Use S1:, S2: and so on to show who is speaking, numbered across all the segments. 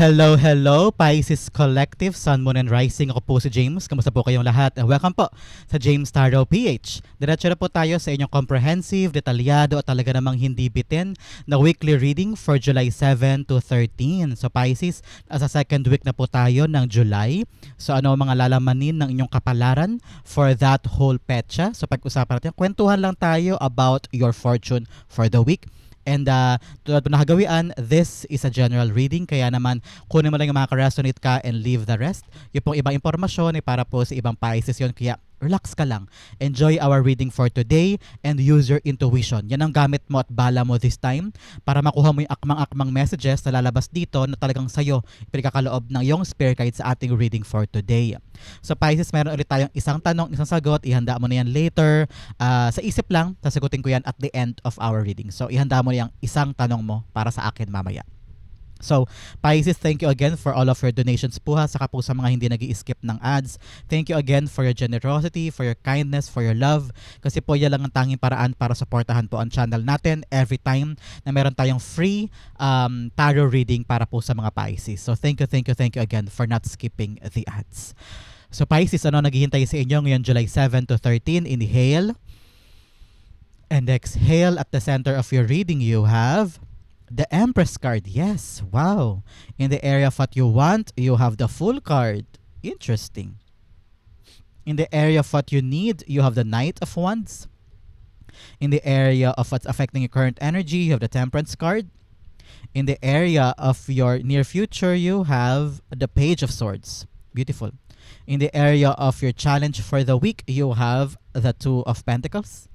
S1: Hello, hello, Pisces Collective, Sun, Moon, and Rising. Ako po si James. Kamusta po kayong lahat? And welcome po sa James Tarot PH. Diretso na po tayo sa inyong comprehensive, detalyado at talaga namang hindi bitin na weekly reading for July 7 to 13. So Pisces, sa second week na po tayo ng July. So ano ang mga lalamanin ng inyong kapalaran for that whole petsa? So pag-usapan natin, kwentuhan lang tayo about your fortune for the week. And tulad po nakagawian, this is a general reading. Kaya naman, kunin mo lang yung mga ka-resonate ka and leave the rest. Yung pong ibang impormasyon ay para po sa ibang Pisces yun. Kaya relax ka lang. Enjoy our reading for today and use your intuition. Yan ang gamit mo at bala mo this time para makuha mo yung akmang-akmang messages na lalabas dito na talagang sa'yo pinagkakaloob ng iyong spirit guide sa ating reading for today. So Pisces, meron ulit tayong isang tanong, isang sagot. Ihanda mo na yan later. Sa isip lang, sasagutin ko yan at the end of our reading. So ihanda mo na yung isang tanong mo para sa akin mamaya. So, Pisces, thank you again for all of your donations po ha, saka po sa mga hindi nag-i-skip ng ads. Thank you again for your generosity, for your kindness, for your love. Kasi po yan lang ang tanging paraan para supportahan po ang channel natin every time na meron tayong free tarot reading para po sa mga Pisces. So, thank you again for not skipping the ads. So, Pisces, ano naghihintay sa inyo ngayon July 7 to 13? Inhale and exhale. At the center of your reading, you have the Empress card. Yes, wow. In the area of what you want, you have the Fool card. Interesting. In the area of what you need, you have the Knight of Wands. In the area of what's affecting your current energy, you have the Temperance card. In the area of your near future, you have the Page of Swords. Beautiful. In the area of your challenge for the week, you have the Two of Pentacles.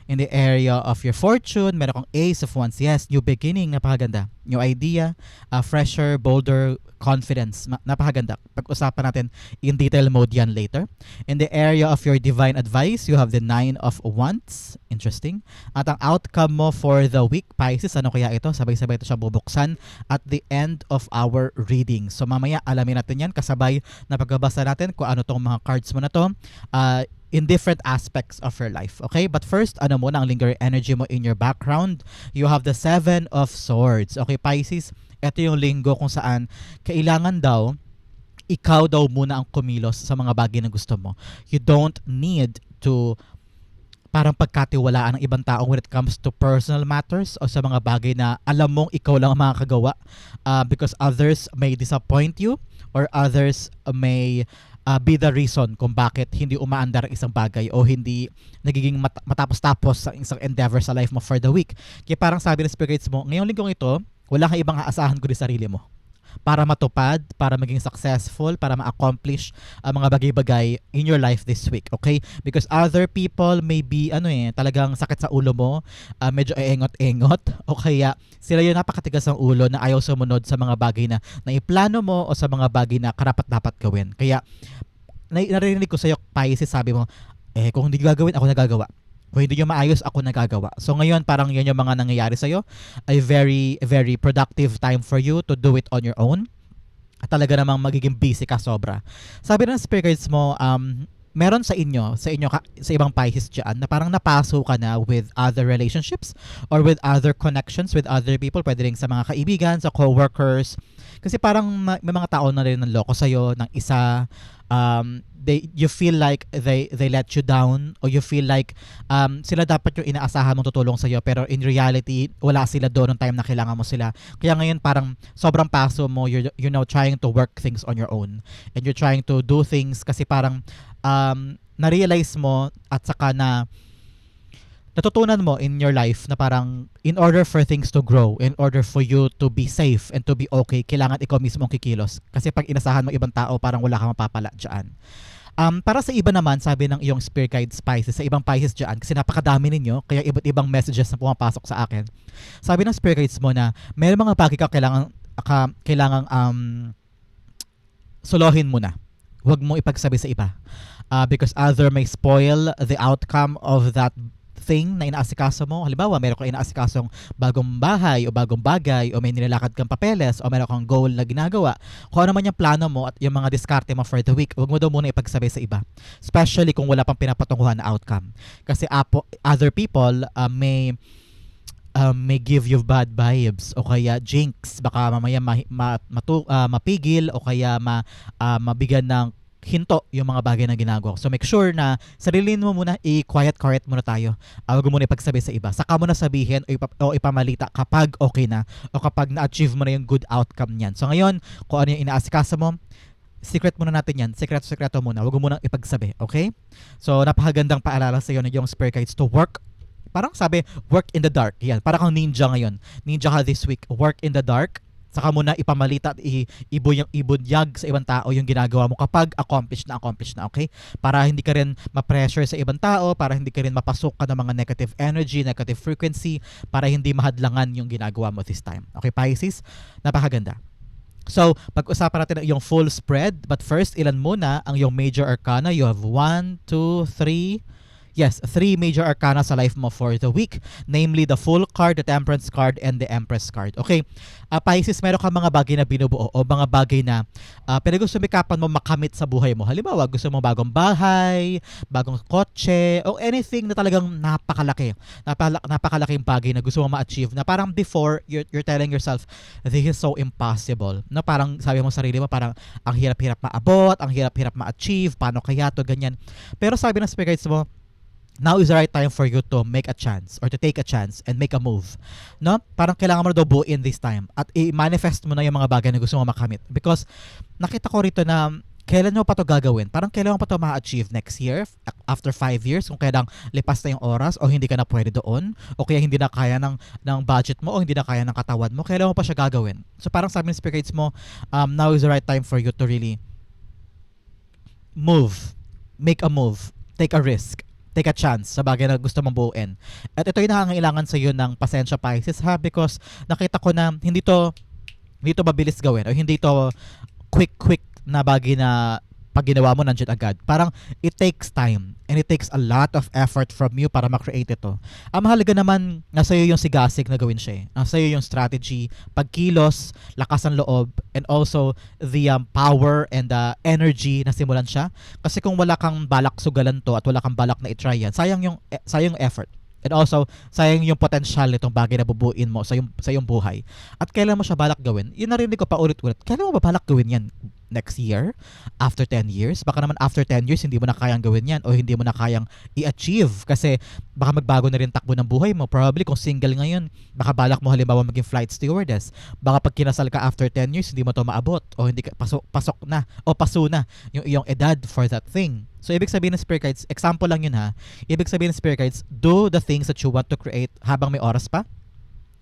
S1: In the area of your fortune, meron kang Ace of Wands. Yes, new beginning, napakaganda. New idea, fresher, bolder, confidence. Napakaganda. Pag-usapan natin in detail mode yan later. In the area of your divine advice, you have the Nine of Wands. Interesting. At ang outcome mo for the week, Pisces, ano kaya ito? Sabay-sabay ito siya bubuksan at the end of our reading. So mamaya alamin natin yan kasabay na pagbabasa natin kung ano tong mga cards mo na to. In different aspects of your life. Okay? But first, ano muna ang lingering energy mo in your background? You have the Seven of Swords. Okay, Pisces, ito yung linggo kung saan kailangan daw ikaw daw muna ang kumilos sa mga bagay na gusto mo. You don't need to parang pagkatiwalaan ng ibang tao when it comes to personal matters o sa mga bagay na alam mong ikaw lang ang makakagawa because others may disappoint you or others may be the reason kung bakit hindi umaandar ang isang bagay o hindi nagiging matapos-tapos sa isang endeavor sa life mo for the week. Kaya parang sabi ng spirits mo, ngayong linggong ito, wala kang ibang aasahan kundi sarili mo. Para matupad, para maging successful, para ma-accomplish ang mga bagay-bagay in your life this week, okay? Because other people may be, talagang sakit sa ulo mo, medyo engot-engot, o kaya sila yung napakatigas ng ulo na ayaw sumunod sa mga bagay na naiplano mo o sa mga bagay na karapat-dapat gawin. Kaya, narinig ko sa'yo, Pisces, sabi mo, kung hindi gagawin, ako nagagawa. Kung hindi nyo maayos, ako nagagawa. So ngayon, parang yan yung mga nangyayari sa'yo. A very, very productive time for you to do it on your own. At talaga namang magiging busy ka sobra. Sabi ng spirits mo, meron sa ibang Pisces dyan na parang napaso ka na with other relationships or with other connections with other people. Pwede rin sa mga kaibigan, sa co-workers. Kasi parang may mga tao na rin ng loko sa'yo ng isa. You feel like they let you down or you feel like sila dapat yung inaasahan mong tutulong sa'yo pero in reality wala sila doon ng time na kailangan mo sila. Kaya ngayon parang sobrang paso mo, you're trying to work things on your own and you're trying to do things kasi parang na-realize mo at saka na natutunan mo in your life na parang in order for things to grow, in order for you to be safe and to be okay, kailangan ikaw mismo ang kikilos. Kasi pag inasahan mo ibang tao, parang wala kang mapapala dyan. Para sa iba naman, sabi ng iyong spirit guide Pisces, sa ibang Pisces dyan, kasi napakadami ninyo, kaya iba't ibang messages na pumapasok sa akin. Sabi ng spirit guides mo na may mga bagay ka kailangang solohin muna. Huwag mo ipagsabi sa iba. Because other may spoil the outcome of that thing na inaasikaso mo. Halimbawa, meron kang inaasikasong bagong bahay o bagong bagay o may nilalakad kang papeles o meron kang goal na ginagawa. Kung ano man yung plano mo at yung mga diskarte mo for the week, huwag mo daw muna ipagsabi sa iba. Especially kung wala pang pinapatunguhan na outcome. Kasi other people may may give you bad vibes o kaya jinx, baka mamaya mapigil o kaya mabigyan ng hinto yung mga bagay na ginagawa ko. So make sure na sarilin mo muna, i-quiet muna tayo. Huwag mo muna ipagsabi sa iba. Saka mo na sabihin o ipamalita kapag okay na o kapag na-achieve mo na yung good outcome niyan. So ngayon, kung ano yung inaasikasa mo, secret muna natin yan. Sekreto muna. Huwag mo munang ipagsabi. Okay? So napakagandang paalala sa iyo na yung Spirit Guides to work. Parang sabi, work in the dark. Yan. Parang kang ninja ngayon. Ninja ka this week. Work in the dark. Saka mo na ipamalita at ibunyag sa ibang tao yung ginagawa mo kapag accomplished na, okay? Para hindi ka rin ma-pressure sa ibang tao, para hindi ka rin mapasok ka ng mga negative energy, negative frequency, para hindi mahadlangan yung ginagawa mo this time. Okay, Pisces? Napakaganda. So, pag-usapan natin yung full spread, but first, ilan muna ang yung major arcana? You have 1, 2, 3... Yes, 3 major arcana sa life mo for the week. Namely, the Fool card, the Temperance card, and the Empress card. Okay, Pisces, meron kang mga bagay na binubuo o mga bagay na pinagusumikapan mo makamit sa buhay mo. Halimbawa, gusto mo bagong bahay, bagong kotse, o anything na talagang napakalaki. Napakalaking bagay na gusto mo ma-achieve na parang before, you're telling yourself, this is so impossible. No, parang sabi mo sa sarili mo, parang ang hirap-hirap maabot, ang hirap-hirap ma-achieve, paano kaya to, ganyan. Pero sabi ng Spirit Guides mo, now is the right time for you to make a chance or to take a chance and make a move. No? Parang kailangan mo na daw buuin this time at i-manifest mo na yung mga bagay na gusto mo makamit. Because nakita ko rito na kailan mo pa to gagawin? Parang kailan mo pa to ma-achieve next year? After 5 years? Kung kailang lipas na yung oras o hindi ka na pwede doon? O kaya hindi na kaya ng budget mo o hindi na kaya ng katawan mo? Kailan mo pa siya gagawin? So parang sabi ng Spirit Guides mo, now is the right time for you to really move. Make a move. Take a risk. Take a chance sa bagay na gusto mong buuin. At ito yung nangangailangan sa iyo ng pasensya, Pisces, ha? Because nakita ko na hindi to mabilis gawin o hindi to quick na bagay na pag ginawa mo nandiyan agad. Parang it takes time and it takes a lot of effort from you para ma-create ito. Ang mahalaga naman, nasa iyo yung sigasig na gawin siya. Nasa iyo yung strategy, pagkilos, lakas ng loob, and also the power and the energy na simulan siya. Kasi kung wala kang balak sugalan to at wala kang balak na i-try yan, sayang yung effort. And also, sayang yung potential nitong bagay na bubuin mo sa iyong buhay. At kailan mo siya balak gawin? Yun narinig ko pa ulit-ulit. Kailan mo ba balak gawin yan? Next year? After 10 years? Baka naman after 10 years, hindi mo na kayang gawin yan o hindi mo na kayang i-achieve kasi baka magbago na rin takbo ng buhay mo. Probably kung single ngayon, baka balak mo halimbawa maging flight stewardess. Baka pag kinasal ka after 10 years, hindi mo to maabot o hindi ka pasok na o paso na yung iyong edad for that thing. So, ibig sabihin ng Spirit Guides, example lang yun ha, ibig sabihin ng Spirit Guides, do the things that you want to create habang may oras pa,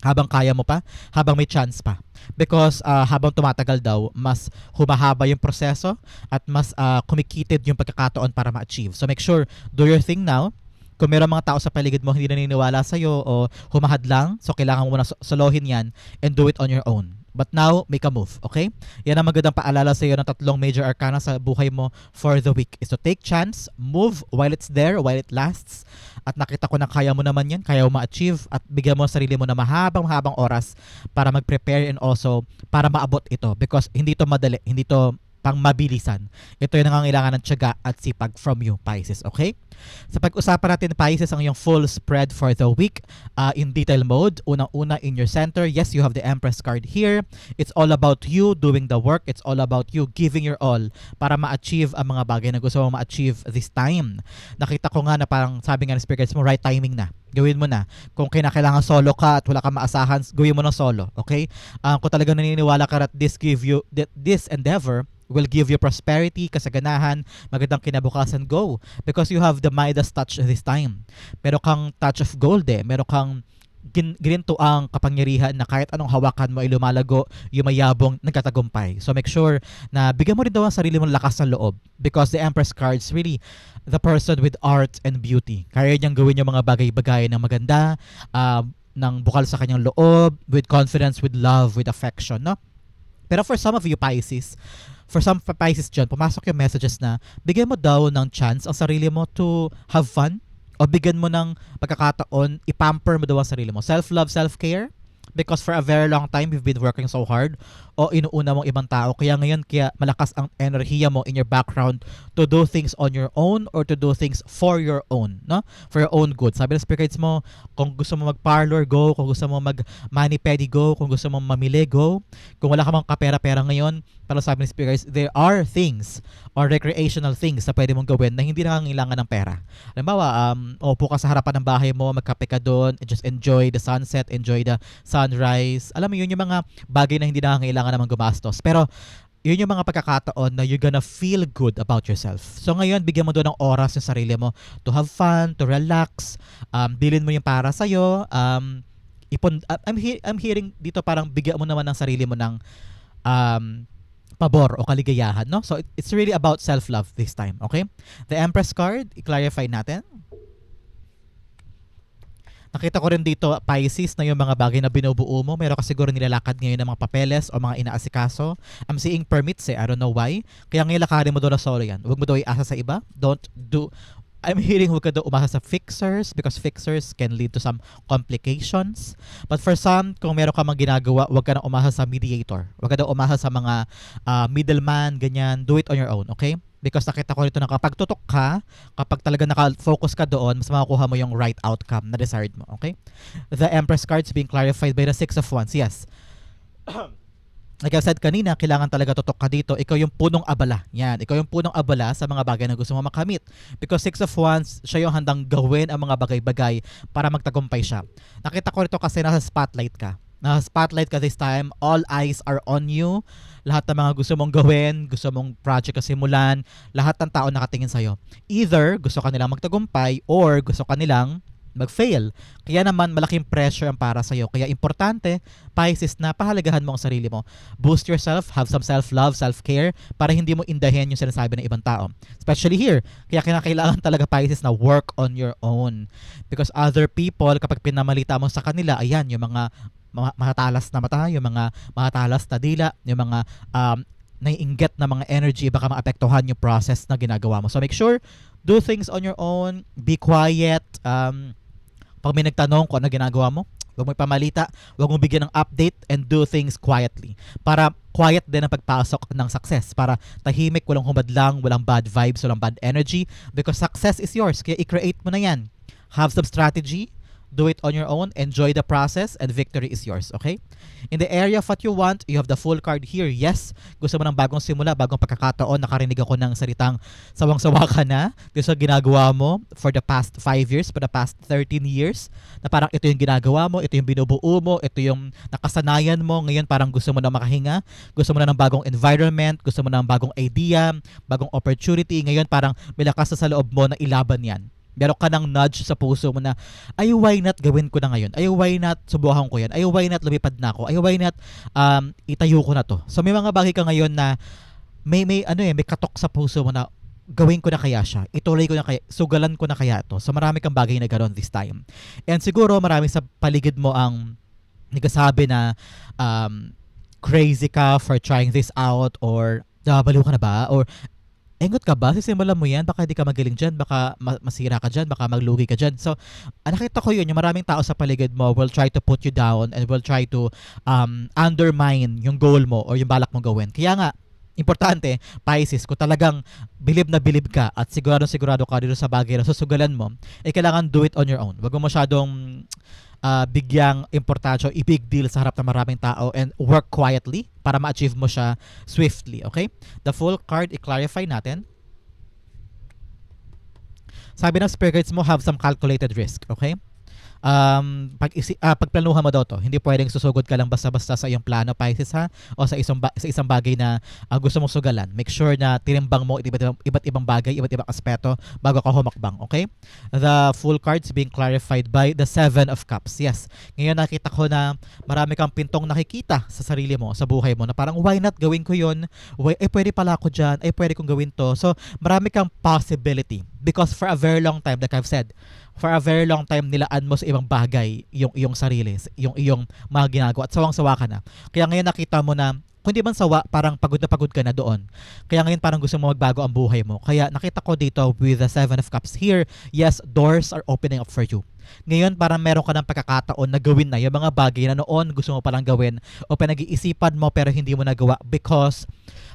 S1: habang kaya mo pa, habang may chance pa. Because habang tumatagal daw, mas humahaba yung proseso at mas kumikitid yung pagkakataon para ma-achieve. So, make sure, do your thing now. Kung mayroong mga tao sa paligid mo hindi naniniwala sa'yo o humahad lang, so kailangan mo na solohin yan and do it on your own. But now, make a move, okay? Yan ang magandang paalala sa iyo ng 3 major arcana sa buhay mo for the week is to take chance, move while it's there, while it lasts. At nakita ko na kaya mo naman yan, kaya mo ma-achieve at bigyan mo sarili mo na mahabang oras para mag-prepare and also para maabot ito because hindi to madali, hindi to pang mabilisan. Ito yung nangangailangan ng tiyaga at sipag from you, Pisces, okay? Sa pag-usapan natin, Pisces, ang yung full spread for the week in detail mode. Unang-una in your center, yes, you have the Empress card here. It's all about you doing the work. It's all about you giving your all para ma-achieve ang mga bagay na gusto mo ma-achieve this time. Nakita ko nga na parang sabi nga ng Spirit Guides mo, right timing na. Gawin mo na. Kung kailangan solo ka at wala kang maasahan, gawin mo ng solo, okay? Kung talagang naniniwala ka at this endeavor will give you prosperity, kasaganahan, magandang kinabukasan, go. Because you have the Midas touch this time. Meron kang touch of gold meron kang gininto ang kapangyarihan na kahit anong hawakan mo ay lumalago, yumayabong, nagkatagumpay. So make sure na bigyan mo rin daw ang sarili mong lakas ng loob because the Empress cards really the person with art and beauty. Kaya niyang gawin yung mga bagay-bagay na maganda, ng bukal sa kanyang loob, with confidence, with love, with affection, no? Pero for some of you, Pisces, for some Pisces dyan, pumasok yung messages na bigyan mo daw ng chance ang sarili mo to have fun o bigyan mo ng pagkakataon, ipamper mo daw ang sarili mo. Self-love, self-care, Because for a very long time, you've been working so hard o inuuna mong ibang tao. Kaya ngayon, kaya malakas ang enerhiya mo in your background to do things on your own or to do things for your own, no? For your own good. Sabi ng spirits mo, kung gusto mo mag-parlor, go. Kung gusto mo mag-mani-pedi, go. Kung gusto mo mamili, go. Kung wala ka mang kapera-pera ngayon, pero sabi ng spirits, there are things or recreational things na pwede mong gawin na hindi nangangailangan ng pera. Halimbawa, upo ka sa harapan ng bahay mo, magkape ka doon, and just enjoy the sunset, enjoy the sunrise. Alam mo yun, yung mga bagay na hindi nangangailangan naman gumastos. Pero yun yung mga pagkakataon na you're gonna feel good about yourself. So ngayon, bigyan mo doon ng oras yung sarili mo to have fun, to relax, bilhin mo yung para sa'yo, I'm hearing dito parang bigyan mo naman ng sarili mo ng pabor o kaligayahan, no? So it's really about self-love this time, okay? The Empress card, i-clarify natin. Nakita ko rin dito, Pisces, na yung mga bagay na binubuo mo, meron ka siguro nilalakad ngayon ng mga papeles o mga inaasikaso. I'm seeing permits I don't know why. Kaya ngayon lakarin mo doon na solo yan. Huwag mo daw iasa sa iba. I'm hearing huwag ka daw umasa sa fixers because fixers can lead to some complications. But for some, kung meron ka mang ginagawa, huwag ka na umasa sa mediator. Huwag ka daw umasa sa mga middleman, ganyan. Do it on your own, okay? Because nakita ko rito na kapag tutok ka, kapag talaga naka-focus ka doon, mas makakuha mo yung right outcome na desired mo, okay? The Empress cards being clarified by the Six of Wands, yes. Like I said kanina, kailangan talaga tutok ka dito. Ikaw yung punong abala. Yan, ikaw yung punong abala sa mga bagay na gusto mo makamit. Because Six of Wands, siya yung handang gawin ang mga bagay-bagay para magtagumpay siya. Nakita ko rito kasi nasa spotlight ka. Nasa spotlight ka this time. All eyes are on you. Lahat ng mga gusto mong gawin, gusto mong project na simulan, lahat ng tao nakatingin sa'yo. Either gusto ka nilang magtagumpay or gusto ka nilang mag-fail. Kaya naman malaking pressure ang para sa'yo. Kaya importante, Pisces, na pahalagahan mo ang sarili mo. Boost yourself, have some self-love, self-care para hindi mo indahin yung sinasabi ng ibang tao. Especially here. Kaya kinakailangan talaga, Pisces, na work on your own. Because other people, kapag pinamalita mo sa kanila, ayan, yung mga mahatalas na mata, yung mga mahatalas na dila, yung mga naiinggit na mga energy, baka maapektuhan yung process na ginagawa mo. So make sure, do things on your own, be quiet, pag may nagtanong kung ano ginagawa mo, huwag mo ipamalita, huwag mo bigyan ng update, and do things quietly. Para quiet din ang pagpasok ng success. Para tahimik, walang humadlang, walang bad vibes, walang bad energy. Because success is yours. Kaya i-create mo na yan. Have some strategy. Do it on your own. Enjoy the process and victory is yours. Okay? In the area of what you want, you have the full card here. Yes, gusto mo ng bagong simula, bagong pagkakataon. Nakarinig ako ng salitang sawang-sawa ka na. Gusto ginagawa mo for the past 5 years, for the past 13 years. Na parang ito yung ginagawa mo, ito yung binubuo mo, ito yung nakasanayan mo. Ngayon parang gusto mo na makahinga. Gusto mo na ng bagong environment. Gusto mo na ng bagong idea, bagong opportunity. Ngayon parang may lakas sa loob mo na ilaban yan. Meron ka ng nudge sa puso mo na, ay, why not gawin ko na ngayon? Ay, why not subukan ko yan? Ay, why not lumipad na ako? Ay, why not itayo ko na to? So, may mga bagay ka ngayon na may katok sa puso mo na gawin ko na kaya siya? Ituloy ko na kaya? Sugalan ko na kaya to? So, marami kang bagay na gano'n this time. And siguro, marami sa paligid mo ang nagsasabi na crazy ka for trying this out or baliw ka na ba? Or engot ka ba? Sisimulan mo yan? Baka hindi ka magaling dyan. Baka masira ka dyan. Baka maglugi ka dyan. So, nakita ko yun. Yung maraming tao sa paligid mo will try to put you down and will try to undermine yung goal mo or yung balak mong gawin. Kaya nga, importante, Pisces, kung talagang bilib na bilib ka at sigurado ka dito sa bagay na susugalan mo, kailangan do it on your own. Wag mo masyadong bigyang importansya o i-big deal sa harap ng maraming tao and work quietly para ma-achieve mo siya swiftly, okay? The full card, i-clarify natin. Sabi ng spirits mo, have some calculated risk, okay? Pagplanuhan mo daw to. Hindi pwedeng susugod ka lang basta-basta sa iyong plano, Pisces, ha? O sa isang bagay na gusto mong sugalan. Make sure na tinimbang mo iba't ibang bagay, iba't ibang aspeto bago ka humakbang, okay? The full cards being clarified by the Seven of Cups. Yes. Ngayon nakita ko na marami kang pintong nakikita sa sarili mo, sa buhay mo, na parang why not gawin ko yun? Pwede pala ako dyan. Pwede kong gawin to. So, marami kang possibility. Because for a very long time, like I've said, for a very long time, nilaan mo sa ibang bagay yung iyong sarili, yung iyong mga ginagawa at sawang-sawa ka na. Kaya ngayon nakita mo na kundi man sawa, parang pagod na pagod ka na doon. Kaya ngayon parang gusto mo magbago ang buhay mo. Kaya nakita ko dito with the Seven of Cups here, yes, doors are opening up for you. Ngayon parang meron ka ng pagkakataon na gawin na yung mga bagay na noon gusto mo palang gawin o pinag-iisipan mo pero hindi mo nagawa because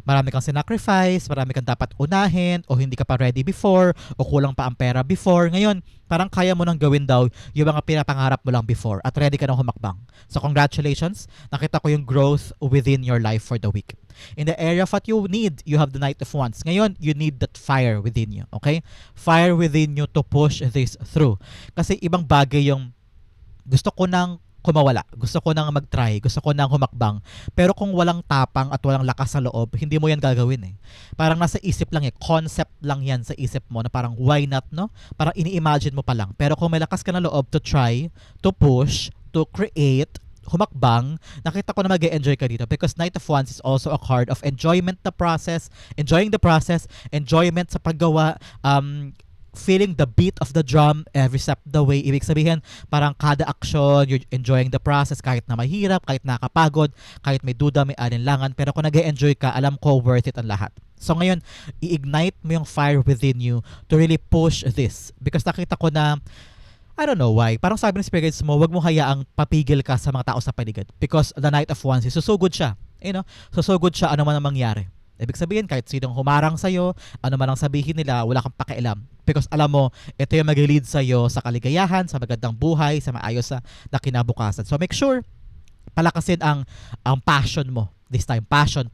S1: marami kang sinacrifice, marami kang dapat unahin o hindi ka pa ready before o kulang pa ang pera before. Ngayon, parang kaya mo nang gawin daw yung mga pinapangarap mo lang before at ready ka nang humakbang. So congratulations, nakita ko yung growth within your life for the week. In the area of what you need, you have the Knight of Wands. Ngayon, you need that fire within you, okay? Fire within you to push this through. Kasi ibang bagay yung gusto ko nang kumawala, gusto ko nang mag-try, gusto ko nang humakbang. Pero kung walang tapang at walang lakas sa loob, hindi mo yan gagawin eh. Parang nasa isip lang eh, concept lang yan sa isip mo na parang why not, no? Parang ini-imagine mo pa lang. Pero kung may lakas ka na loob to try, to push, to create, humakbang, nakita ko na mag-enjoy ka dito because Knight of Wands is also a card of enjoyment enjoying the process, enjoyment sa paggawa, feeling the beat of the drum every step of the way. Ibig sabihin, parang kada action, you're enjoying the process kahit na mahirap, kahit nakakapagod, kahit may duda, may alinlangan, pero kung nag-enjoy ka, alam ko worth it ang lahat. So ngayon, i-ignite mo yung fire within you to really push this because nakita ko na I don't know why. Parang sabi ng spirit guides mo, wag mo hayaang papigil ka sa mga tao sa paligid. Because the Knight of Wands is so good siya. You know? So good siya ano man ang mangyari. Ibig sabihin, kahit sinong humarang sa'yo, ano man ang sabihin nila, wala kang pakialam. Because alam mo, ito yung mag-lead sa'yo sa kaligayahan, sa magandang buhay, sa maayos na kinabukasan. So make sure, palakasin ang passion mo. This time, passion,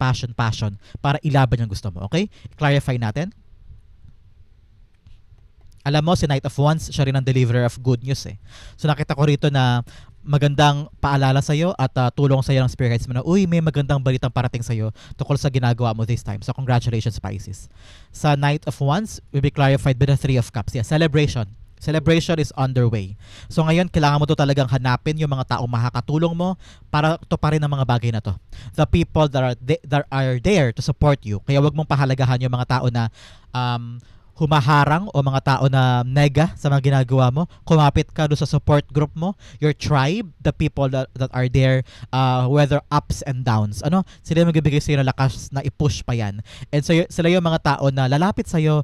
S1: para ilaban yung gusto mo. Okay? Clarify natin. Alam mo, si Knight of Wands, siya rin ang deliverer of good news eh. So nakita ko rito na magandang paalala sa'yo at tulong sa'yo ng spirit guides mo na, uy, may magandang balitang parating sa'yo tungkol sa ginagawa mo this time. So congratulations, Pisces. Sa Knight of Wands, will be clarified by the Three of Cups. Yeah, celebration. Celebration is underway. So ngayon, kailangan mo to talagang hanapin yung mga taong makakatulong mo para tuparin ang mga bagay na to. The people that are there to support you. Kaya wag mong pahalagahan yung mga tao na humaharang o mga tao na nega sa mga ginagawa mo. Kumapit ka doon sa support group mo, your tribe, the people that are there, whether ups and downs. Sila yung magbibigay sa'yo ng lakas na i-push pa yan. And so sila yung mga tao na lalapit sa'yo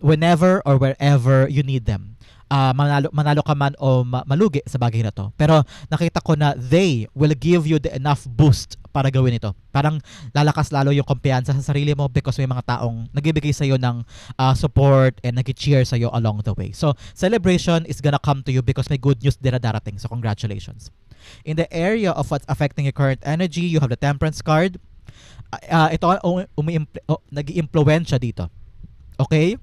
S1: whenever or wherever you need them. Manalo ka man o malugi sa bagay na to. Pero nakita ko na they will give you the enough boost para gawin ito. Parang lalakas lalo yung kumpiyansa sa sarili mo because may mga taong nagbibigay sa'yo ng support and nag-cheer sa'yo along the way. So, celebration is gonna come to you because may good news din na darating. So, congratulations. In the area of what's affecting your current energy, you have the Temperance card. Ito nag-i-impluwensya dito. Okay?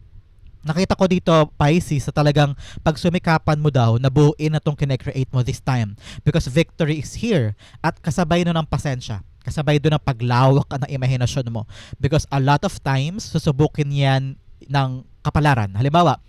S1: Nakita ko dito, Pisces, sa talagang pag sumikapan mo daw, nabuuin na itong kinecreate mo this time. Because victory is here. At kasabay nun ng pasensya. Kasabay doon ng paglawak ng imahinasyon mo. Because a lot of times, susubukin yan ng kapalaran. Halimbawa,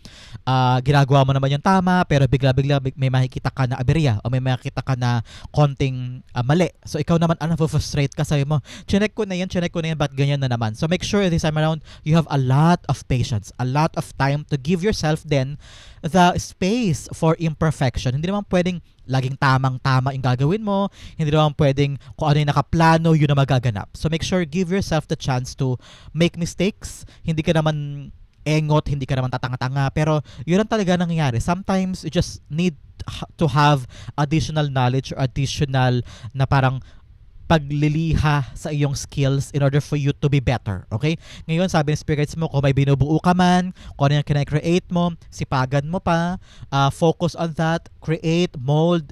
S1: ginagawa mo naman yung tama pero bigla-bigla may makikita ka na aberya o may makikita ka na konting mali. So ikaw naman frustrate ka, sabi mo, chinek ko na yan, ba't ganyan na naman? So make sure this time around, you have a lot of patience, a lot of time to give yourself then the space for imperfection. Hindi naman pwedeng laging tamang-tama yung gagawin mo. Hindi naman pwedeng kung ano yung nakaplano, yun na magaganap. So make sure, give yourself the chance to make mistakes. Hindi ka naman engot, hindi ka naman tatanga-tanga, pero yun ang talaga nangyayari. Sometimes you just need to have additional knowledge or additional na parang pagliliha sa iyong skills in order for you to be better. Okay? Ngayon, sabi ng spirits mo, kung may binubuo ka man, kung ano yung kinecreate mo, sipagan mo pa, focus on that, create, mold,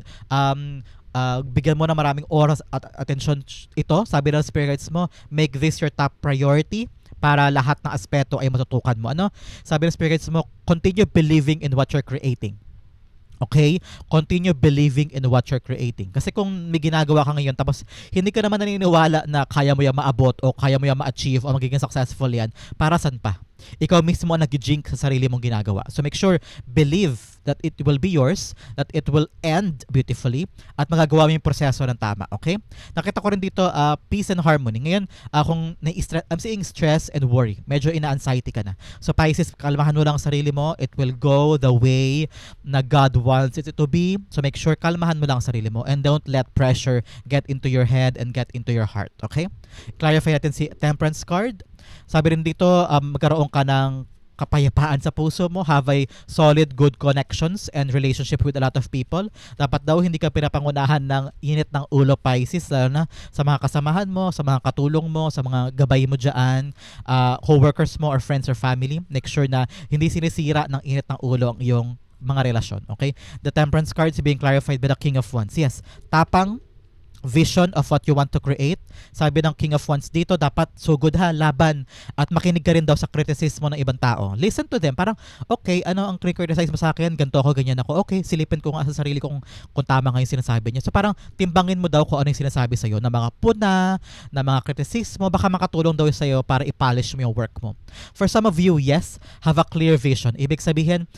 S1: bigyan mo na maraming oras at attention ito. Sabi ng spirits mo, make this your top priority para lahat ng aspeto ay matutukan mo. Sabi ng spirits mo, continue believing in what you're creating. Okay? Continue believing in what you're creating. Kasi kung may ginagawa ka ngayon tapos hindi ka naman naniniwala na kaya mo yan maabot o kaya mo yan ma-achieve o magiging successful yan, para saan pa? ikaw mismo ang nag-jinx sa sarili mong ginagawa. So make sure, believe that it will be yours, that it will end beautifully, at magagawa mo yung proseso ng tama, okay? Nakita ko rin dito, peace and harmony. Ngayon, kung I'm seeing stress and worry, medyo ina-anxiety ka na. So Pisces, kalmahan mo lang ang sarili mo, it will go the way na God wants it to be. So make sure, kalmahan mo lang ang sarili mo and don't let pressure get into your head and get into your heart, okay? Clarify natin si Temperance card. Sabi rin dito, magkaroon ka ng kapayapaan sa puso mo, have a solid good connections and relationship with a lot of people. Dapat daw hindi ka pinapangunahan ng init ng ulo, Pisces, lalo na sa mga kasamahan mo, sa mga katulong mo, sa mga gabay mo dyan, co-workers mo or friends or family. Make sure na hindi sinisira ng init ng ulo ang iyong mga relasyon, okay? The Temperance card is being clarified by the King of Wands. Yes, tapang, vision of what you want to create. Sabi ng King of Wands dito, dapat sugod ha, laban, at makinig ka rin daw sa criticism ng ibang tao. Listen to them. Parang, okay, ano ang criticize mo sa akin? Ganto ako, ganyan ako. Okay, silipin ko nga sa sarili kung tama nga yung sinasabi niya. So parang timbangin mo daw kung ano yung sinasabi sa'yo na mga puna, na mga criticism mo, baka makatulong daw sa'yo para i-polish mo yung work mo. For some of you, yes, have a clear vision. Ibig sabihin,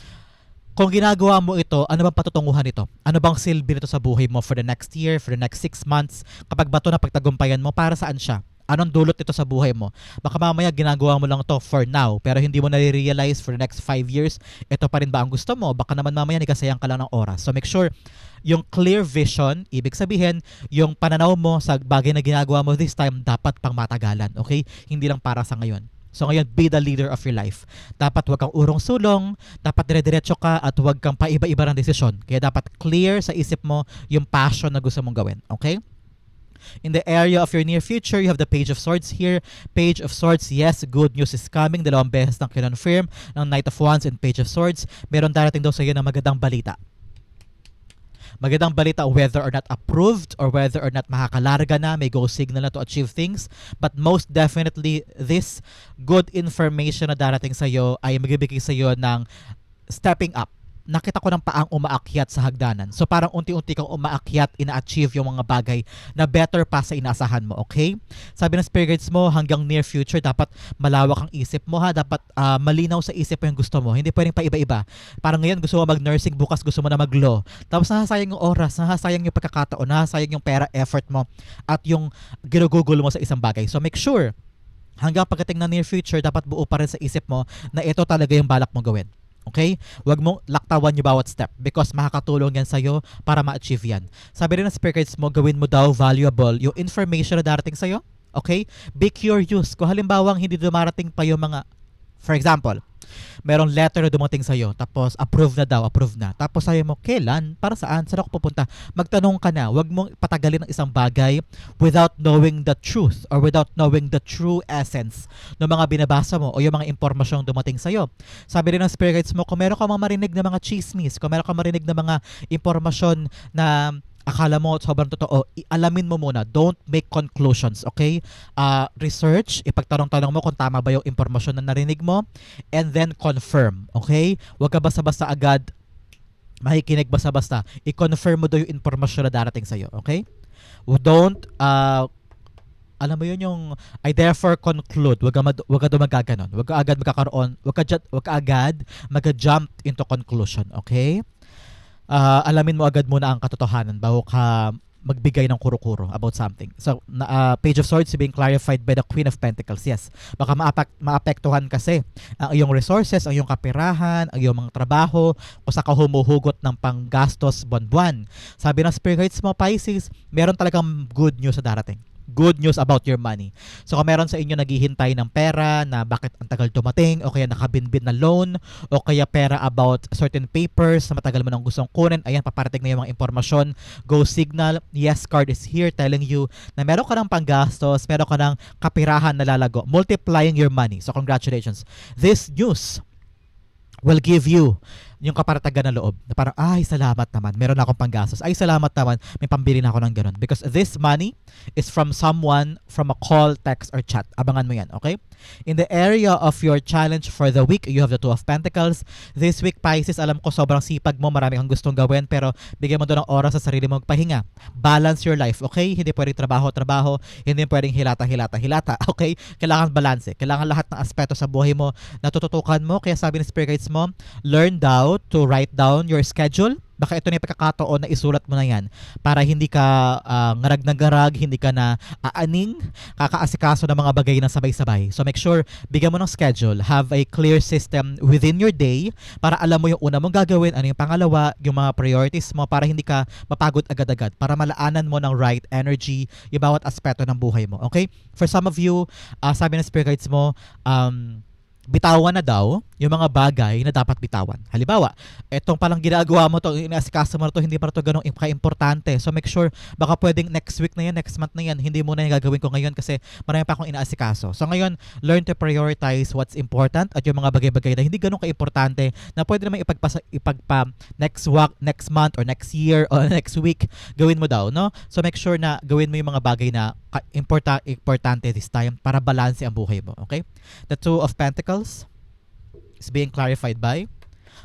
S1: kung ginagawa mo ito, ano bang patutunguhan nito? Ano bang silbi nito sa buhay mo for the next year, for the next 6 months? Kapag ba ito na pagtagumpayan mo, para saan siya? Anong dulot nito sa buhay mo? Baka mamaya ginagawa mo lang to for now, pero hindi mo na-realize for the next 5 years, ito pa rin ba ang gusto mo? Baka naman mamaya nagkasayang ka lang ng oras. So make sure, yung clear vision, ibig sabihin, yung pananaw mo sa bagay na ginagawa mo this time, dapat pang matagalan, okay? Hindi lang para sa ngayon. So ngayon, be the leader of your life. Dapat wag kang urong-sulong, dapat dire-diretso ka, at wag kang paiba-iba ng desisyon. Kaya dapat clear sa isip mo yung passion na gusto mong gawin. Okay? In the area of your near future, you have the Page of Swords here. Page of Swords, yes, good news is coming. Dalawang beses nang kinonfirm ng Knight of Wands and Page of Swords. Meron darating daw sa iyo ng magandang balita. Magandang balita, whether or not approved or whether or not makakalarga na, may go signal na to achieve things. But most definitely, this good information na darating sa'yo ay magbibigay sa'yo ng stepping up. Nakita ko ng paang umaakyat sa hagdanan. So parang unti-unti kang umaakyat, ina-achieve yung mga bagay na better pa sa inaasahan mo, okay? Sabi ng spirit guides mo, hanggang near future, dapat malawak ang isip mo ha. Dapat malinaw sa isip mo yung gusto mo. Hindi pwedeng paiba-iba. Parang ngayon gusto mo mag-nursing, bukas gusto mo na mag-law. Tapos nahasayang yung oras, nahasayang yung pagkakataon, nahasayang yung pera, effort mo, at yung ginugugol mo sa isang bagay. So make sure, hanggang pagdating na near future, dapat buo pa rin sa isip mo na ito talaga yung balak mo gawin. Okay? Huwag mong laktawan yung bawat step because makakatulong yan sa'yo para ma-achieve yan. Sabi rin ng spirit guides mo, gawin mo daw valuable yung information na darating sa'yo. Okay? Be curious. Kung halimbawang hindi dumarating pa yung mga, for example, merong letter na dumating sa'yo, tapos approve na daw, approve na. Tapos sabi mo, kailan? Para saan? Saan ako pupunta? Magtanong ka na. Huwag mong patagalin ng isang bagay without knowing the truth or without knowing the true essence ng mga binabasa mo o yung mga impormasyong dumating sa'yo. Sabi rin ng spirit guides mo, kung meron ka marinig na mga chismis, kung meron ka marinig na mga impormasyon na akala mo sobrang totoo, alamin mo muna. Don't make conclusions, okay? Research, ipagtanong-tanong mo kung tama ba yung impormasyon na narinig mo, and then confirm, okay? Huwag ka basta-basta agad makikinig basta-basta. I-confirm mo daw yung impormasyon na darating sa'yo, okay? Don't, alam mo yun yung, I therefore conclude, wag ka dumagaganon. Wag ka agad magkakaroon, wag ka agad mag-jump into conclusion, okay? Alamin mo agad muna ang katotohanan bago ka magbigay ng kuro-kuro about something. So, Page of Swords being clarified by the Queen of Pentacles. Yes, baka maapektuhan kasi ang iyong resources, ang iyong kapirahan, ang iyong mga trabaho, kung saan ka humuhugot ng panggastos buwan-buwan. Sabi ng spirit guides mo, Pisces, meron talagang good news sa darating. Good news about your money. So kung meron sa inyo naghihintay ng pera na bakit ang tagal dumating, o kaya nakabinbin na loan, o kaya pera about certain papers na matagal mo nang gustong kunin, ayan, paparating na yung mga impormasyon. Go signal, yes card is here telling you na meron ka ng panggastos, meron ka ng kapirahan na lalago, multiplying your money. So congratulations. This news will give you yung kaparatagan ng loob. Na parang, ay, salamat naman. Meron akong panggastos. Ay, salamat naman. May pambili na ako ng ganun. Because this money is from someone, from a call, text, or chat. Abangan mo yan, okay? In the area of your challenge for the week, you have the Two of Pentacles. This week, Pisces, alam ko sobrang sipag mo, marami kang gustong gawin, pero bigyan mo doon ng oras sa sarili mo magpahinga. Balance your life, okay? Hindi pwedeng trabaho, hindi pwedeng hilata, okay? Kailangan balance. Kailangan lahat ng aspeto sa buhay mo natututukan mo. Kaya sabi ng spirit guides mo, learn daw to write down your schedule. Baka ito na yung pagkakataon na isulat mo na yan para hindi ka ngarag na garag, hindi ka na aaning, kakaasikaso ng mga bagay na sabay-sabay. So make sure, bigyan mo ng schedule, have a clear system within your day para alam mo yung una mong gagawin, ano yung pangalawa, yung mga priorities mo para hindi ka mapagod agad-agad, para malaanan mo ng right energy yung bawat aspeto ng buhay mo. Okay? For some of you, sabi ng spirit guides mo, bitawan na daw yung mga bagay na dapat bitawan. Halimbawa, etong palang ginagawa mo to, inaasikaso mo to, hindi pa to ganong ka-importante. So make sure, baka pwedeng next week na yan, next month na yan, hindi muna yung gagawin ko ngayon kasi marami pa akong inaasikaso. So ngayon, learn to prioritize what's important at yung mga bagay-bagay na hindi ganong ka-importante na pwede naman ipagpa next month or next year or next week, gawin mo daw, no? So make sure na gawin mo yung mga bagay na importante this time para balanse ang buhay mo, okay? The Two of Pentacles is being clarified by,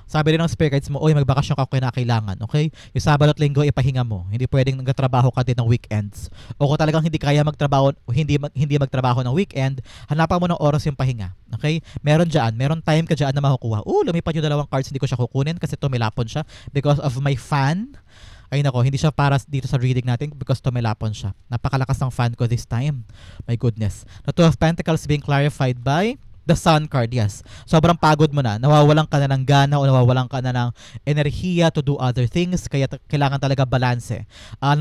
S1: sabi rin ng spirit guides mo, oy, magbakasyon ka kung kinakailangan, okay? Yung Sabado at Linggo, ipahinga mo. Hindi pwedeng nagtrabaho ka din ng weekends. O kung talagang hindi kaya magtrabaho, hindi magtrabaho ng weekend, hanapan mo ng oras yung pahinga, okay? Meron time ka dyan na makukuha. Lumipad yung dalawang cards, hindi ko siya kukunin kasi tumilapon siya because of my fan. Ay nako, hindi siya para dito sa reading natin because tumilapon siya. Napakalakas ng fan ko this time. My goodness. The Two of Pentacles being clarified by the Sun card, yes. Sobrang pagod mo na. Nawawalan ka na ng gana o nawawalan ka na ng enerhiya to do other things. Kaya kailangan talaga balanse.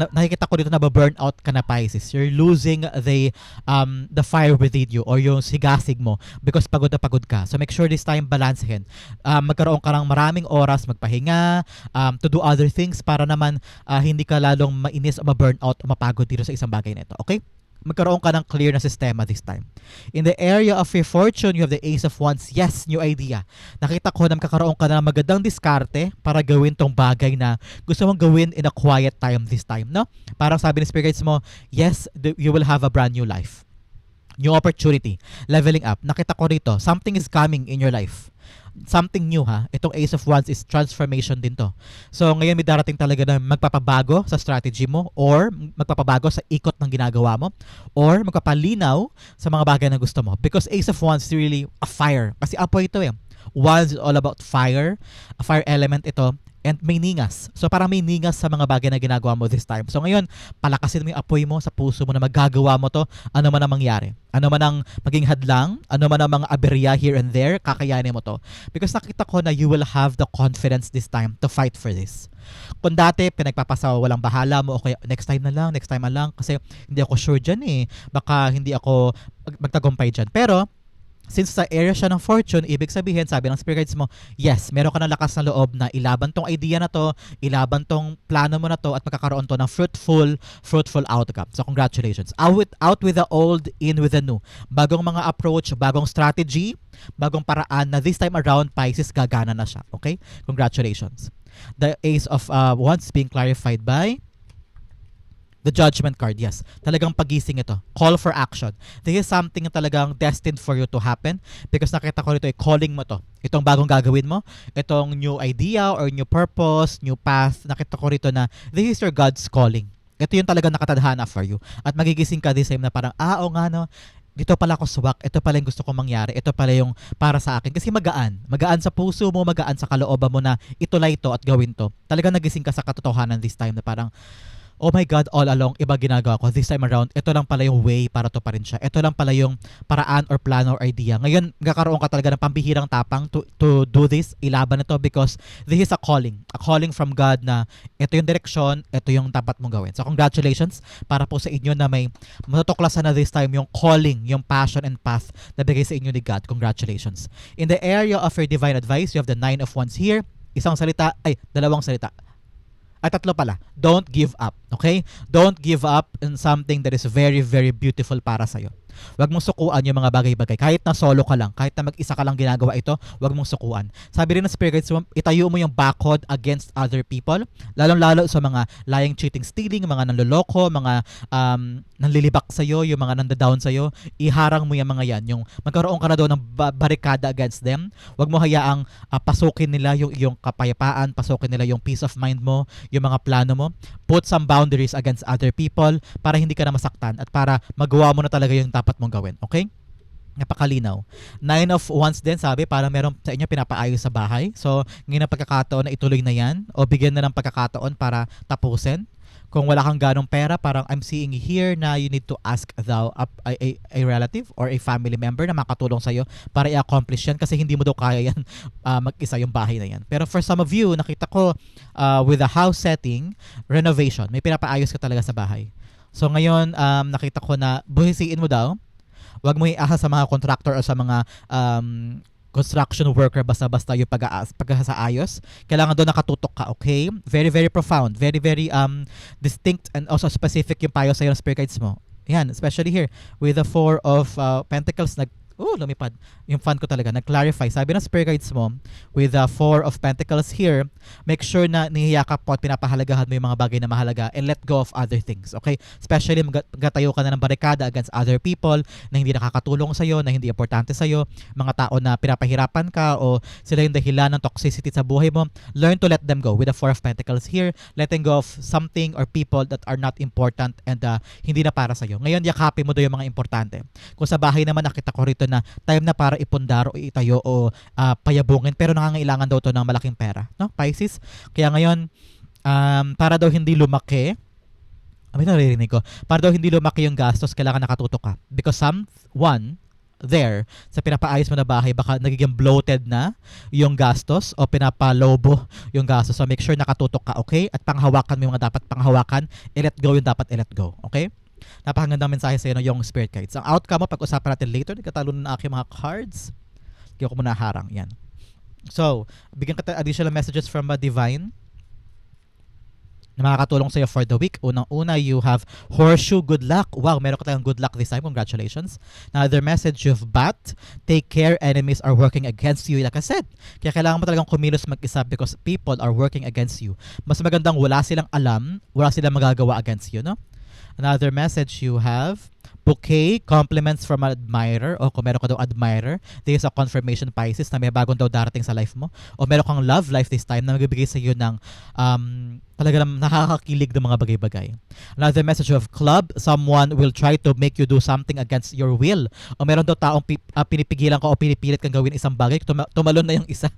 S1: Nakikita ko dito na burn out ka na, Pisces. You're losing the fire within you or yung sigasig mo because pagod na pagod ka. So make sure this time balansehin. Magkaroon ka ng maraming oras magpahinga, to do other things para naman hindi ka lalong mainis o ma-burn out o mapagod dito sa isang bagay na ito. Okay? Magkaroon ka ng clear na sistema this time. In the area of your fortune, you have the Ace of Wands. Yes, new idea. Nakita ko na magkakaroon ka na ng magandang diskarte para gawin tong bagay na gusto mong gawin in a quiet time this time, no? Parang sabi ng spirit guides mo, yes, you will have a brand new life. New opportunity. Leveling up. Nakita ko rito, something is coming in your life. Something new, ha. Itong Ace of Wands is transformation din to. So ngayon may darating talaga na magpapabago sa strategy mo or magpapabago sa ikot ng ginagawa mo or magpapalinaw sa mga bagay na gusto mo. Because Ace of Wands is really a fire. Kasi apoy ito eh. Wands is all about fire. A fire element ito. And may ningas. So parang may ningas sa mga bagay na ginagawa mo this time. So ngayon, palakasin mo yung apoy mo sa puso mo na magagawa mo to, ano man ang mangyari. Ano man ang maging hadlang, ano man ang mga aberya here and there, kakayanin mo to. Because nakita ko na you will have the confidence this time to fight for this. Kung dati, pinagpapasawa, walang bahala mo, okay, next time na lang, kasi hindi ako sure dyan eh. Baka hindi ako magtagumpay dyan. Pero, since sa area siya ng fortune, ibig sabihin, sabi ng spirit guides mo, yes, meron ka ng lakas na loob na ilaban tong idea na to, ilaban tong plano mo na to, at magkakaroon to ng fruitful outcome. So, congratulations. Out with the old, in with the new. Bagong mga approach, bagong strategy, bagong paraan na this time around, Pisces, gagana na siya. Okay? Congratulations. The Ace of Wands being clarified by the Judgment card, yes. Talagang pagising ito. Call for action. This is something na talagang destined for you to happen because nakita ko rito calling mo to. Itong bagong gagawin mo, itong new idea or new purpose, new path, nakita ko rito na this is your God's calling. Ito yung talagang nakatadhana for you. At magigising ka this time na parang, oo nga no, dito pala ako swak, ito pala yung gusto kong mangyari, ito pala yung para sa akin. Kasi magaan sa puso mo, magaan sa kalooban mo na itulay to at gawin to. Talagang nagising ka sa katotohanan this time na parang, oh my God, all along, iba ginagawa ko. This time around, ito lang pala yung way para to pa rin siya. Ito lang pala yung paraan or plan or idea. Ngayon, magkakaroon ka talaga ng pambihirang tapang to do this, ilaban na to because this is a calling. A calling from God na ito yung direksyon, ito yung dapat mong gawin. So, congratulations para po sa inyo na may matutuklasan na this time yung calling, yung passion and path na bigay sa inyo ni God. Congratulations. In the area of your divine advice, you have the Nine of Wands here. Dalawang salita. Tatlo pala. Don't give up. Okay? Don't give up in something that is very, very beautiful para sa'yo. Huwag mong sukuan yung mga bagay-bagay. Kahit na solo ka lang, kahit na mag-isa ka lang ginagawa ito, huwag mong sukuan. Sabi rin ng spirit guides mo, itayo mo yung bakod against other people, lalong-lalo sa mga lying, cheating, stealing, mga nanloloko, mga nanlilibak sa'yo, yung mga nandadown sa'yo, iharang mo yung mga yan. Yung magkaroon ka na doon ng barikada against them. Huwag mo hayaang pasukin nila yung iyong kapayapaan, pasukin nila yung peace of mind mo, yung mga plano mo. Put some boundaries against other people para hindi ka na masaktan at para magawa mo na talaga yung dapat mong gawin. Okay? Napakalinaw. 9 of Wands din, sabi, parang meron sa inyo pinapaayos sa bahay. So, ngayon ang pagkakataon na ituloy na yan o bigyan na ng pagkakataon para tapusin. Kung wala kang ganong pera, parang I'm seeing here na you need to ask a relative or a family member na makatulong sa'yo para i-accomplish yan kasi hindi mo daw kaya yan mag-isa yung bahay na yan. Pero for some of you, nakita ko with the house setting, renovation, may pinapaayos ka talaga sa bahay. So ngayon, nakita ko na buhisiin mo daw. Huwag mo iasa sa mga contractor o sa mga construction worker basta-basta yung pag-aayos. Kailangan doon nakatutok ka, okay? Very, very profound. Very, very distinct and also specific yung payo sa'yo ng spirit guides mo. Yan, especially here with the 4 of Pentacles, lumipad. Yung fan ko talaga, nag-clarify. Sabi ng spirit guides mo, with the 4 of Pentacles here, make sure na nihiyakap po at pinapahalagahan mo yung mga bagay na mahalaga and let go of other things. Okay? Especially magatayo ka na ng barikada against other people na hindi nakakatulong sa'yo, na hindi importante sa'yo, mga tao na pinapahirapan ka o sila yung dahilan ng toxicity sa buhay mo. Learn to let them go. With the 4 of Pentacles here, letting go of something or people that are not important and hindi na para sa'yo. Ngayon, yakapin mo doon yung mga importante. Kung sa bahay naman, nakita ko rito na time na para ipundar o itayo o payabungin pero nangangailangan daw to ng malaking pera, no? Pisces. Kaya ngayon para daw hindi lumaki, naririnig ko, para daw hindi lumaki yung gastos, kailangan nakatutok ka because someone there sa pinapaayos mo na bahay baka nagiging bloated na yung gastos o pinapalobo yung gastos. So make sure nakatutok ka, okay? At panghawakan mo yung mga dapat panghawakan, i-let go yung dapat i-let go, okay? Napakagandang mensahe sa iyo yung spirit guides. Ang outcome mo, pag-usapan natin later. Nagkatalo na aking mga cards. Kaya ko muna harang. Yan. So, bigyan ka additional messages from Divine na makakatulong sa iyo for the week. Unang-una, you have horseshoe, good luck. Wow, meron ka tayong good luck this time. Congratulations. Another message, you have bat. Take care, enemies are working against you. Like I said, kaya kailangan mo talagang kumilos mag-isa because people are working against you. Mas magandang wala silang alam, wala silang magagawa against you, no? Another message you have, bouquet, compliments from an admirer, o kung meron ka daw admirer, this is a confirmation, Pisces, na may bagong daw darating sa life mo, o meron kang love life this time na magbibigay sa iyo ng talaga nakakakilig ng mga bagay-bagay. Another message of club, someone will try to make you do something against your will, o meron daw taong pinipigilan ka o pinipilit kang gawin isang bagay, tumalon na yung isa.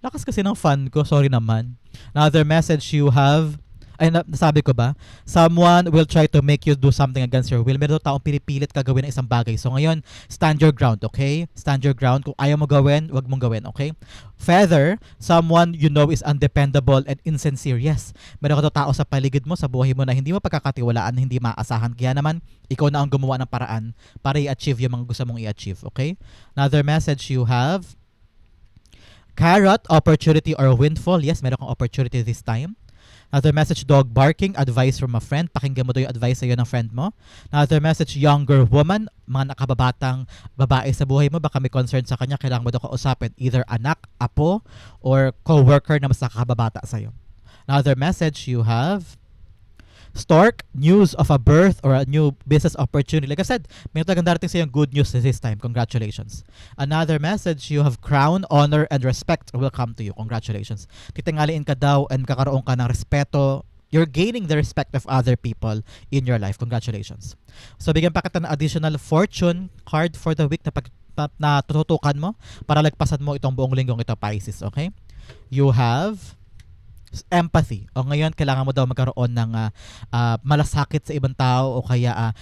S1: Lakas kasi ng fan ko, sorry naman. Another message you have, nasabi ko ba? Someone will try to make you do something against your will. Meron taong pinipilit ka gawin ng isang bagay. So ngayon, stand your ground, okay? Stand your ground. Kung ayaw mo gawin, wag mong gawin, okay? Feather, someone you know is undependable and insincere. Yes, meron ka tao sa paligid mo, sa buhay mo na hindi mo pagkakatiwalaan, hindi maasahan. Kaya naman, ikaw na ang gumawa ng paraan para i-achieve yung mga gusto mong i-achieve, okay? Another message you have, carrot, opportunity or windfall. Yes, meron kang opportunity this time. Another message, dog barking, advice from a friend. Pakinggan mo daw yung advice sa'yo ng friend mo. Another message, younger woman, mga nakababatang babae sa buhay mo, baka may concern sa kanya, kailangan mo daw kausapin. Either anak, apo, or co-worker na mas nakakababata sa'yo. Another message you have, stork, news of a birth or a new business opportunity. Like I said, may talagang darating sa yung good news this time. Congratulations. Another message, you have crown, honor, and respect will come to you. Congratulations. Titingaliin ka daw and kakaroon ka ng respeto. You're gaining the respect of other people in your life. Congratulations. So, bigyan pa kita ng additional fortune card for the week na tututukan mo para lagpasan mo itong buong linggong ito, Pisces. Okay? You have empathy. O ngayon, kailangan mo daw magkaroon ng malasakit sa ibang tao o kaya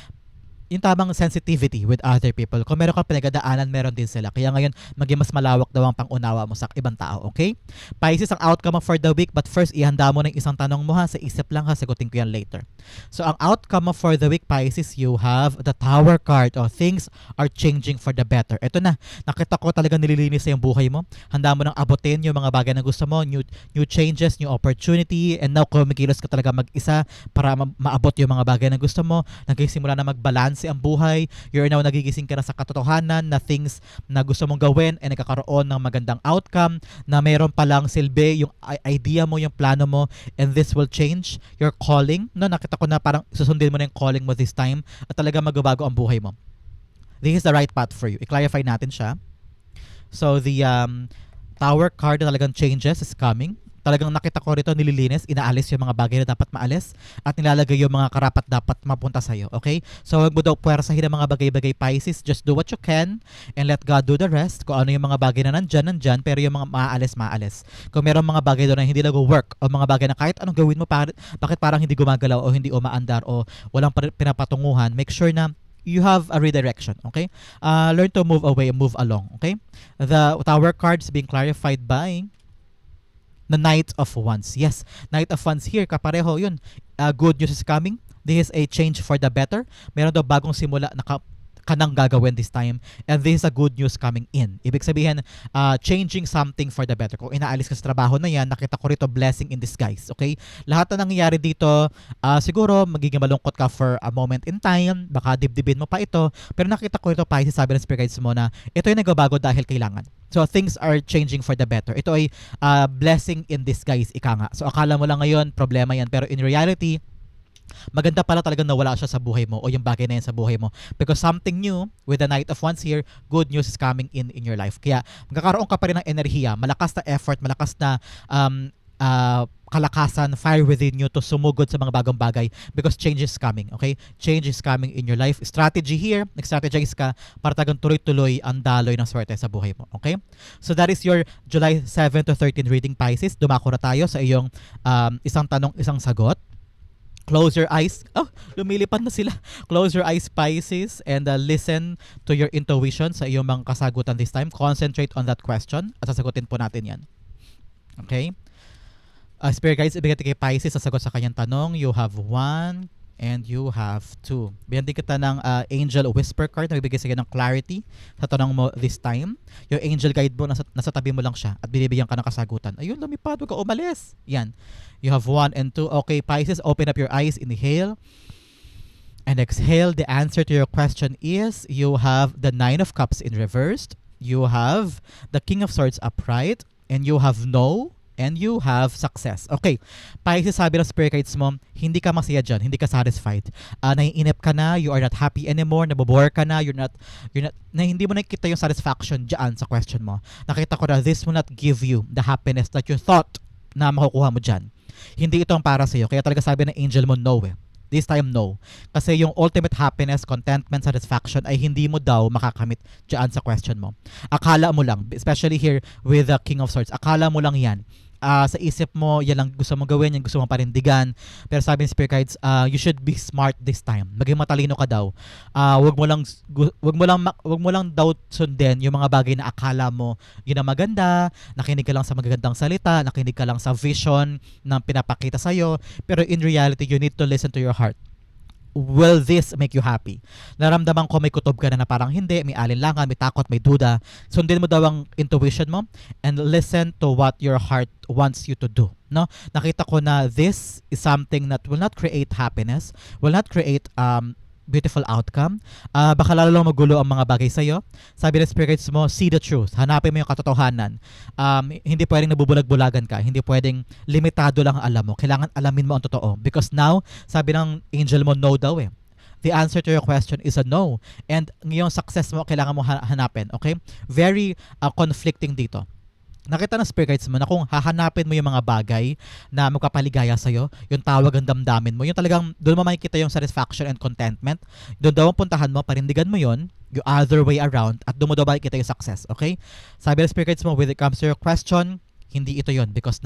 S1: yung tamang sensitivity with other people. Kung meron kang pinagdaanan, meron din sila. Kaya ngayon, maging mas malawak daw ang pangunawa mo sa ibang tao, okay? Pisces, ang outcome mo for the week, but first, ihanda mo ng isang tanong mo ha, sa isip lang ha, sagutin ko yan later. So, ang outcome mo for the week, Pisces, you have the Tower card, o things are changing for the better. Ito na, nakita ko talaga nililinis sa yung buhay mo. Handa mo nang abutin yung mga bagay na gusto mo, new changes, new opportunity, and now kumikilos ka talaga mag-isa para maabot yung mga bagay na gusto mo. Nagsisimula na mag-balance binabalanse ang buhay, you're now nagigising ka na sa katotohanan na things na gusto mong gawin ay nagkakaroon ng magandang outcome, na meron palang silbi yung idea mo, yung plano mo, and this will change your calling. No, nakita ko na parang susundin mo na yung calling mo this time at talaga magbabago ang buhay mo. This is the right path for you. I-clarify natin siya. So the Tower card na talagang changes is coming. Talagang nakita ko rito nililinis, inaalis yung mga bagay na dapat maalis at nilalagay yung mga karapat dapat mapunta sa'yo. Okay? So huwag mo daw puwersahin ang mga bagay-bagay, Pisces. Just do what you can and let God do the rest. Kung ano yung mga bagay na nandyan, pero yung mga maalis. Kung meron mga bagay doon na hindi nag-work o mga bagay na kahit anong gawin mo, bakit parang hindi gumagalaw o hindi umaandar o walang pinapatunguhan, make sure na you have a redirection, okay? Learn to move away and move along, okay? The Tower card is being clarified by the Knight of Wands. Yes, Knight of Wands here, kapareho yun. Good news is coming. This is a change for the better. Meron daw bagong simula na kanang gagawin this time, and this is a good news coming in. Ibig sabihin, changing something for the better. Kung inaalis ka sa trabaho na yan, nakita ko rito blessing in disguise. Okay? Lahat na nangyayari dito, siguro magiging malungkot ka for a moment in time, baka dibdibin mo pa ito, pero nakita ko rito, Pisces, sabi ng spirit guides mo na ito yung nagbabago dahil kailangan. So things are changing for the better. Ito ay blessing in disguise, ika nga. So akala mo lang ngayon, problema yan, pero in reality, maganda pala talagang nawala siya sa buhay mo o yung bagay na yan sa buhay mo, because something new with the Knight of Wands here, good news is coming in your life. Kaya magkakaroon ka pa rin ng enerhiya, malakas na effort, malakas na kalakasan, fire within you to sumugod sa mga bagong bagay, because change is coming. Okay? Change is coming in your life. Strategy here, nag-strategize ka para talagang tuloy-tuloy ang daloy ng swerte sa buhay mo. Okay? So that is your July 7 to 13 reading, Pisces. Dumako na tayo sa iyong isang tanong, isang sagot. Close your eyes. Oh, lumilipad na sila. Close your eyes, Pisces, and listen to your intuition sa iyong mga kasagutan this time. Concentrate on that question at sasagutin po natin yan. Okay? Spirit guides, ibigay kay Pisces sasagot sa kanyang tanong. You have 1 and you have 2. Bigyan din kita ng Angel Whisper card na bibigay sa ng clarity sa tanong mo this time. Yung Angel Guide mo, nasa tabi mo lang siya at binibigyan ka ng kasagutan. Ayun, lumipad, huwag ka umalis. Yan. You have 1 and 2. Okay, Pisces, open up your eyes. Inhale. And exhale. The answer to your question is you have the 9 of Cups in reversed. You have the King of Swords upright. And you have no. And you have success. Okay. Pisces, sabi ng spirit guides mo, hindi ka masaya dyan, hindi ka satisfied. Naiinip ka na, you are not happy anymore, nabobore ka na, you're not, na hindi mo nakikita yung satisfaction dyan sa question mo. Nakita ko na this will not give you the happiness that you thought na makukuha mo dyan. Hindi ito ang para sa'yo. Kaya talaga sabi ng angel mo, no eh. This time, no. Kasi yung ultimate happiness, contentment, satisfaction ay hindi mo daw makakamit dyan sa question mo. Akala mo lang, especially here with the King of Swords, akala mo lang yan. Sa isip mo, yan lang gusto mong gawin, yan gusto mong parindigan. Pero sabi ng spirit guides, you should be smart this time. Maging matalino ka daw. Wag mo lang daw sundin yung mga bagay na akala mo yun ang maganda, nakinig ka lang sa magagandang salita, nakinig ka lang sa vision ng pinapakita sa'yo. Pero in reality, you need to listen to your heart. Will this make you happy? Naramdaman ko may kutob ka na parang hindi, may alinlangan, may takot, may duda. Sundin mo daw ang intuition mo and listen to what your heart wants you to do. No? Nakita ko na this is something that will not create happiness, will not create beautiful outcome. Baka lalo lang magulo ang mga bagay sa'yo. Sabi ng spirit guides mo, see the truth. Hanapin mo yung katotohanan. Hindi pwedeng nabubulag-bulagan ka. Hindi pwedeng limitado lang ang alam mo. Kailangan alamin mo ang totoo. Because now, sabi ng angel mo, no daw eh. The answer to your question is a no. And yung success mo, kailangan mo hanapin. Okay? Very conflicting dito. Nakita ng spirit guides mo na kung hahanapin mo yung mga bagay na magpapaligaya sa'yo, yung tawag ang damdamin mo, yung talagang doon mo makikita yung satisfaction and contentment, doon daw ang puntahan mo, parindigan mo yon, yung other way around, at doon mo daw makikita yung success. Okay? Sabi ng spirit guides mo, when it comes to your question, hindi ito yon, because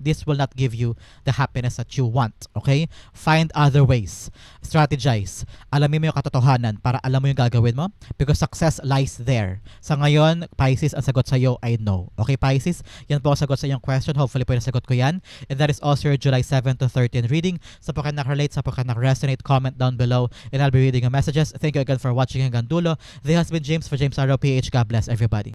S1: this will not give you the happiness that you want. Okay? Find other ways. Strategize. Alamin mo yung katotohanan para alam mo yung gagawin mo, because success lies there. Sa ngayon, Pisces, ang sagot sa iyo ay no. Okay, Pisces? Yan po ang sagot sa iyong question. Hopefully po yung sagot ko yan. And that is also your July 7 to 13 reading. Sa po kayo nakarelate, sa po kayo nakaresonate, comment down below and I'll be reading your messages. Thank you again for watching hanggang dulo. This has been James for James Arrow PH. God bless everybody.